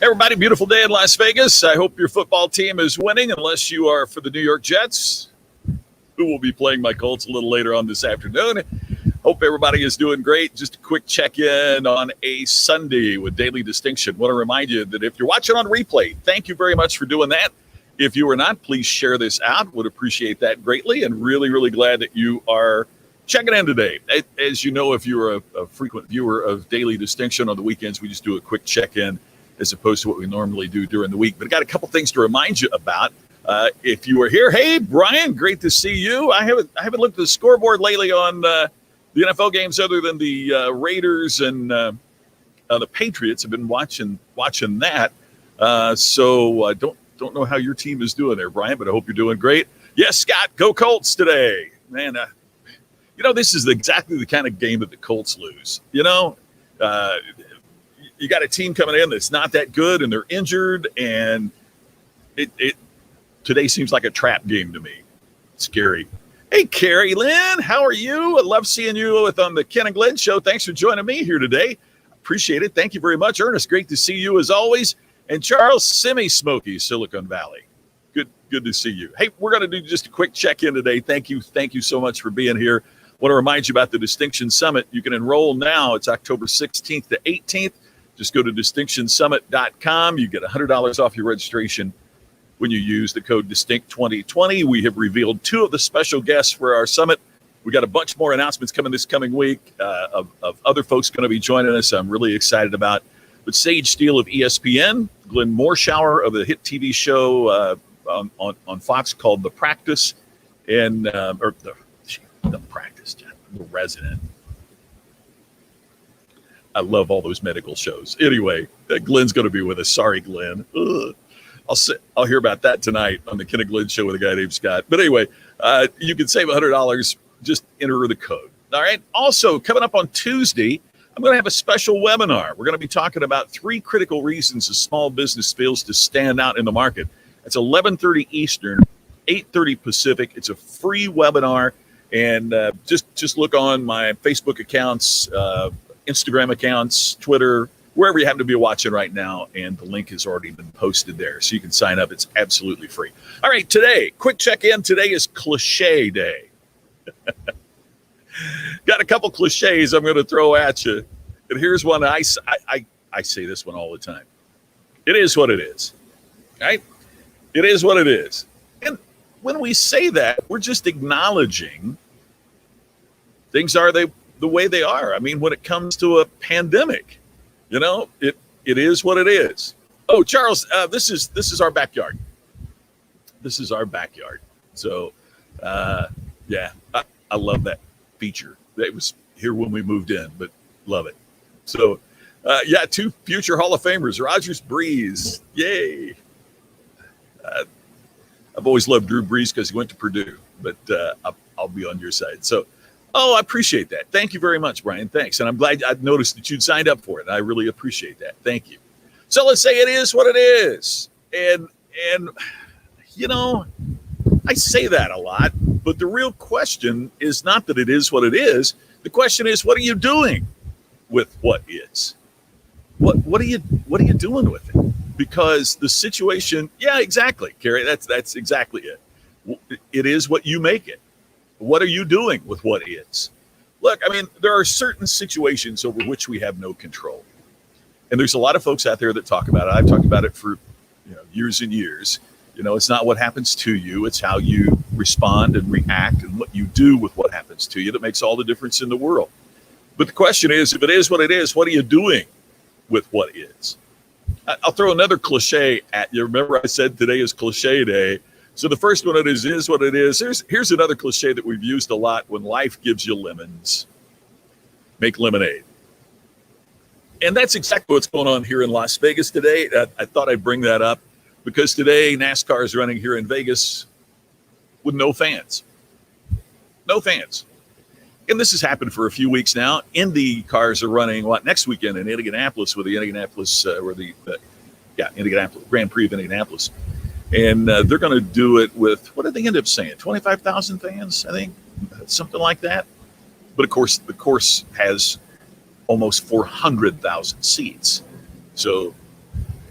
Everybody, beautiful day in Las Vegas. I hope your football team is winning, unless you are for the New York Jets, who will be playing my Colts a little later on this afternoon. Hope everybody is doing great. Just a quick check-in on a Sunday with Daily Distinction. Want to remind you that if you're watching on replay, thank you very much for doing that. If you are not, please share this out. Would appreciate that greatly, and really, really glad that you are checking in today. As you know, if you're a frequent viewer of Daily Distinction, on the weekends we just do a quick check-in as opposed to what we normally do during the week. But I got a couple things to remind you about. If you are here, hey, Brian, great to see you. I haven't looked at the scoreboard lately on the NFL games other than the Raiders and the Patriots. I've been watching that. So I don't know how your team is doing there, Brian, but I hope you're doing great. Yes, Scott, go Colts today. Man, this is exactly the kind of game that the Colts lose. You got a team coming in that's not that good, and they're injured, and it today seems like a trap game to me. Scary. Hey, Carrie Lynn, how are you? I love seeing you on the Ken and Glenn Show. Thanks for joining me here today. Appreciate it. Thank you very much. Ernest, great to see you as always. And Charles Semi-Smoky, Silicon Valley. Good to see you. Hey, we're going to do just a quick check-in today. Thank you so much for being here. I want to remind you about the Distinction Summit. You can enroll now. It's October 16th to 18th. Just go to distinctionsummit.com. You get $100 off your registration when you use the code DISTINCT2020. We have revealed 2 of the special guests for our summit. We got a bunch more announcements coming this coming week of other folks going to be joining us. I'm really excited about. But Sage Steele of ESPN, Glenn Morshower of the hit TV show on Fox called The Practice, and The Practice, The Resident. I love all those medical shows. Anyway, Glenn's going to be with us. Sorry, Glenn. Ugh. I'll hear about that tonight on the Ken and Glenn Show with a guy named Scott. But anyway, you can save $100. Just enter the code. All right. Also, coming up on Tuesday, I'm going to have a special webinar. We're going to be talking about 3 critical reasons a small business fails to stand out in the market. It's 11:30 Eastern, 8:30 Pacific. It's a free webinar. And just look on my Facebook accounts, Instagram accounts, Twitter, wherever you happen to be watching right now, and the link has already been posted there, so you can sign up. It's absolutely free. All right, today, quick check-in. Today is Cliche Day. Got a couple cliches I'm going to throw at you, and here's one. I say this one all the time. It is what it is, right? It is what it is. And when we say that, we're just acknowledging things are the way they are. I mean, when it comes to a pandemic, it is what it is. Oh, Charles, this is our backyard. This is our backyard. So, yeah, I love that feature. It was here when we moved in, but love it. So, 2 future Hall of Famers, Rogers Breeze. Yay. I've always loved Drew Brees because he went to Purdue, but I'll be on your side. So, I appreciate that. Thank you very much, Brian. Thanks. And I'm glad I noticed that you'd signed up for it. I really appreciate that. Thank you. So let's say it is what it is. And I say that a lot, but the real question is not that it is what it is. The question is, what are you doing with what is? What are you doing with it? Because the situation, yeah, exactly, Carrie. That's exactly it. It is what you make it. What are you doing with what is? Look, I mean, there are certain situations over which we have no control. And there's a lot of folks out there that talk about it. I've talked about it for years and years. It's not what happens to you. It's how you respond and react and what you do with what happens to you that makes all the difference in the world. But the question is, if it is what it is, what are you doing with what is? I'll throw another cliche at you. Remember I said today is Cliche Day. So the first one is what it is. Here's another cliche that we've used a lot. When life gives you lemons, make lemonade. And that's exactly what's going on here in Las Vegas today. I thought I'd bring that up because today NASCAR is running here in Vegas with no fans. No fans. And this has happened for a few weeks now. Indy cars are running next weekend in Indianapolis with the Indianapolis Indianapolis Grand Prix of Indianapolis, and they're going to do it with, what did they end up saying? 25,000 fans, I think, something like that. But of course, the course has almost 400,000 seats, so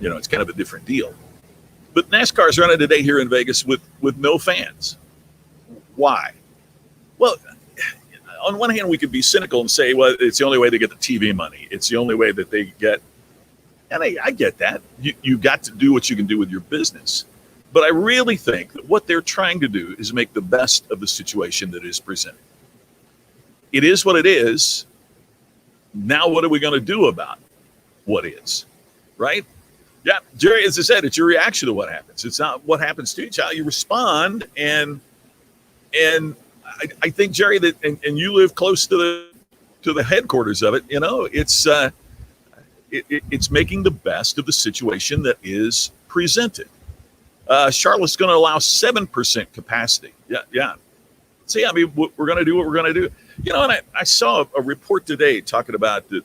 it's kind of a different deal. But NASCAR is running today here in Vegas with no fans. Why? Well, on one hand, we could be cynical and say, well, it's the only way they get the TV money. It's the only way that they get, and I get that. You got to do what you can do with your business. But I really think that what they're trying to do is make the best of the situation that is presented. It is what it is. Now, what are we going to do about what is, right? Yeah, Jerry, as I said, it's your reaction to what happens. It's not what happens to you. It's how you respond. And I think, Jerry, that and you live close to the headquarters of it. It's making the best of the situation that is presented. Charlotte's going to allow 7% capacity. Yeah. See, I mean, we're going to do what we're going to do. And I saw a report today talking about the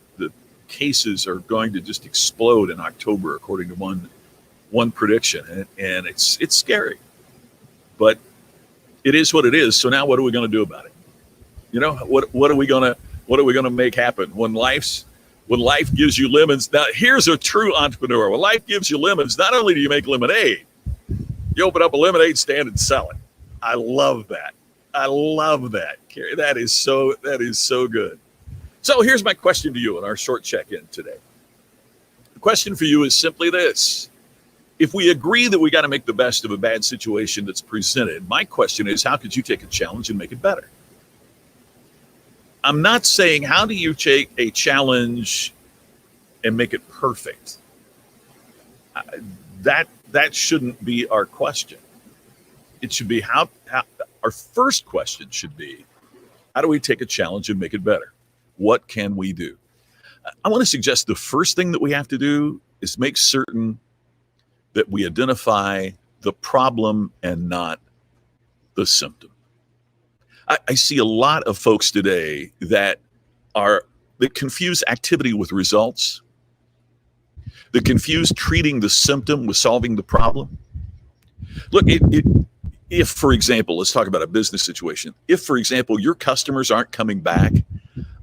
cases are going to just explode in October, according to one prediction, and it's scary. But it is what it is. So now, what are we going to do about it? What are we going to make happen when life gives you lemons? Now, here's a true entrepreneur. When life gives you lemons, not only do you make lemonade, you open up a lemonade stand and sell it. I love that. Carrie. That is so good. So here's my question to you in our short check-in today. The question for you is simply this. If we agree that we got to make the best of a bad situation that's presented, my question is, how could you take a challenge and make it better? I'm not saying, how do you take a challenge and make it perfect? That shouldn't be our question. It should be how our first question should be, how do we take a challenge and make it better? What can we do? I want to suggest the first thing that we have to do is make certain that we identify the problem and not the symptom. I see a lot of folks today that confuse activity with results, that confuse treating the symptom with solving the problem. Look, if, for example, let's talk about a business situation. If, for example, your customers aren't coming back,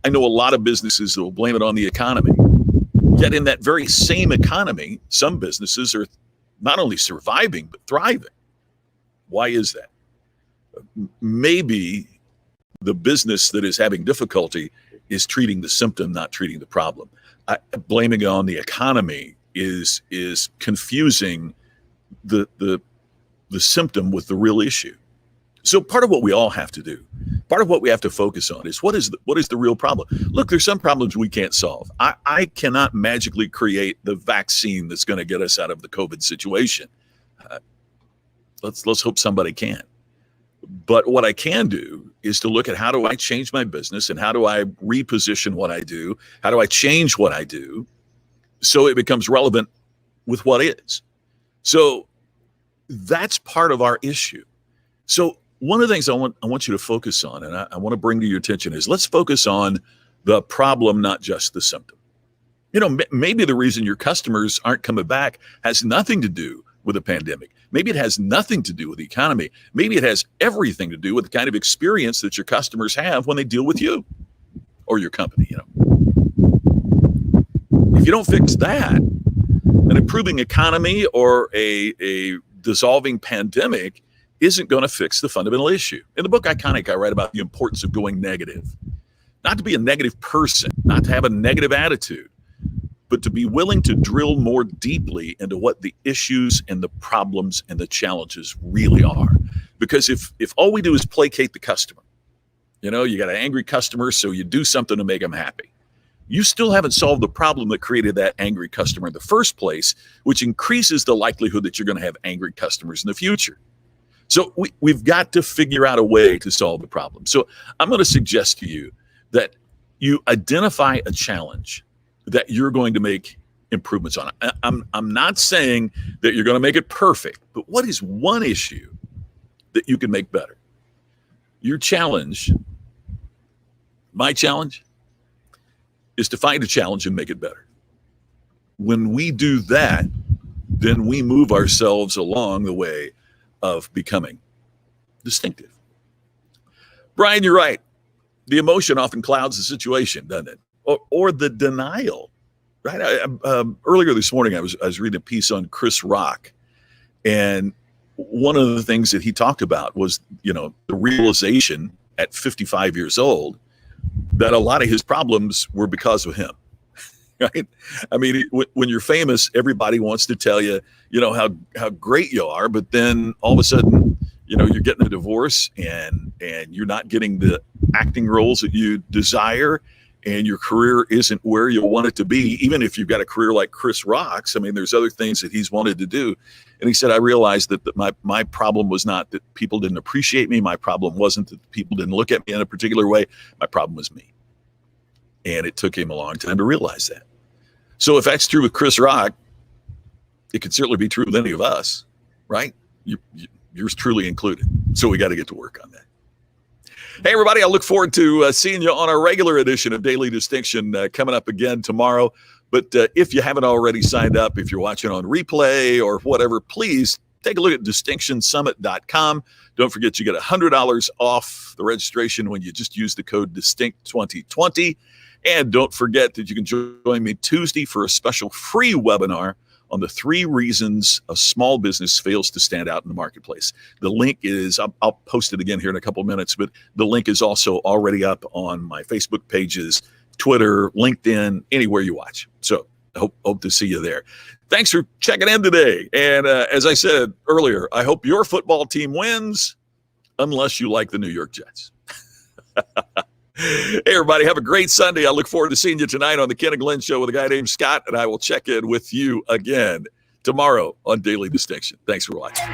I know a lot of businesses that will blame it on the economy. Yet in that very same economy, some businesses are not only surviving, but thriving. Why is that? Maybe the business that is having difficulty is treating the symptom, not treating the problem. Blaming it on the economy is confusing the symptom with the real issue. So part of what we all have to do, part of what we have to focus on is what is the real problem? Look, there's some problems we can't solve. I cannot magically create the vaccine that's going to get us out of the COVID situation. Let's hope somebody can. But what I can do is to look at, how do I change my business and how do I reposition what I do? How do I change what I do so it becomes relevant with what is? So that's part of our issue. So one of the things I want you to focus on, and I want to bring to your attention, is let's focus on the problem, not just the symptom. Maybe the reason your customers aren't coming back has nothing to do with the pandemic. Maybe it has nothing to do with the economy. Maybe it has everything to do with the kind of experience that your customers have when they deal with you or your company. If you don't fix that, an improving economy or a dissolving pandemic isn't going to fix the fundamental issue. In the book Iconic, I write about the importance of going negative. Not to be a negative person, not to have a negative attitude, but to be willing to drill more deeply into what the issues and the problems and the challenges really are. Because if all we do is placate the customer, you got an angry customer, so you do something to make them happy. You still haven't solved the problem that created that angry customer in the first place, which increases the likelihood that you're going to have angry customers in the future. So we've got to figure out a way to solve the problem. So I'm going to suggest to you that you identify a challenge that you're going to make improvements on. I'm not saying that you're going to make it perfect, but what is one issue that you can make better? Your challenge My challenge is to find a challenge and make it better. When we do that, then we move ourselves along the way of becoming distinctive. Brian, you're right. The emotion often clouds the situation, doesn't it? Or the denial, right? Earlier this morning, I was reading a piece on Chris Rock, and one of the things that he talked about was, the realization at 55 years old that a lot of his problems were because of him. Right? I mean, when you're famous, everybody wants to tell you, how great you are, but then all of a sudden, you're getting a divorce and you're not getting the acting roles that you desire, and your career isn't where you want it to be. Even if you've got a career like Chris Rock's, I mean, there's other things that he's wanted to do. And he said, I realized that my problem was not that people didn't appreciate me. My problem wasn't that people didn't look at me in a particular way. My problem was me. And it took him a long time to realize that. So if that's true with Chris Rock, it could certainly be true with any of us, right? Yours truly included. So we got to get to work on that. Hey, everybody, I look forward to seeing you on our regular edition of Daily Distinction coming up again tomorrow. But if you haven't already signed up, if you're watching on replay or whatever, please take a look at distinctionsummit.com. Don't forget you get $100 off the registration when you just use the code DISTINCT2020. And don't forget that you can join me Tuesday for a special free webinar on the 3 reasons a small business fails to stand out in the marketplace. The link is, I'll post it again here in a couple of minutes, but the link is also already up on my Facebook pages, Twitter, LinkedIn, anywhere you watch. So I hope to see you there. Thanks for checking in today. And as I said earlier, I hope your football team wins, unless you like the New York Jets. Hey, everybody, have a great Sunday. I look forward to seeing you tonight on the Ken and Glenn Show with a guy named Scott, and I will check in with you again tomorrow on Daily Distinction. Thanks for watching.